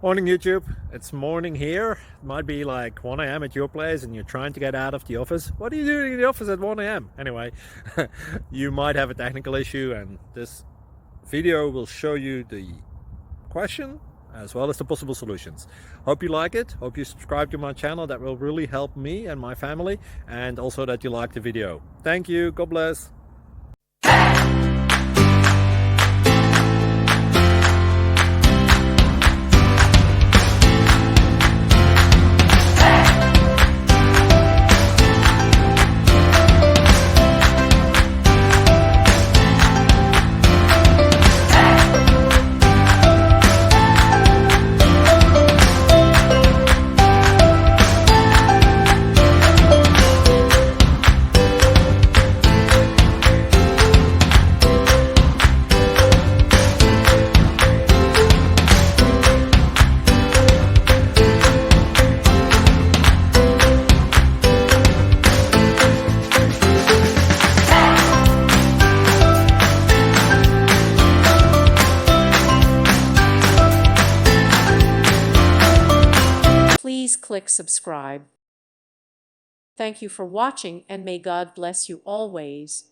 Morning YouTube, it's morning here. It might be like 1 a.m. at your place and you're trying to get out of the office. What are you doing in the office at 1 a.m.? Anyway, you might have a technical issue and this video will show you the question as well as the possible solutions. Hope you like it, hope you subscribe to my channel. That will really help me and my family, and also that you like the video. Thank you, God bless. Please click subscribe. Thank you for watching, and may God bless you always.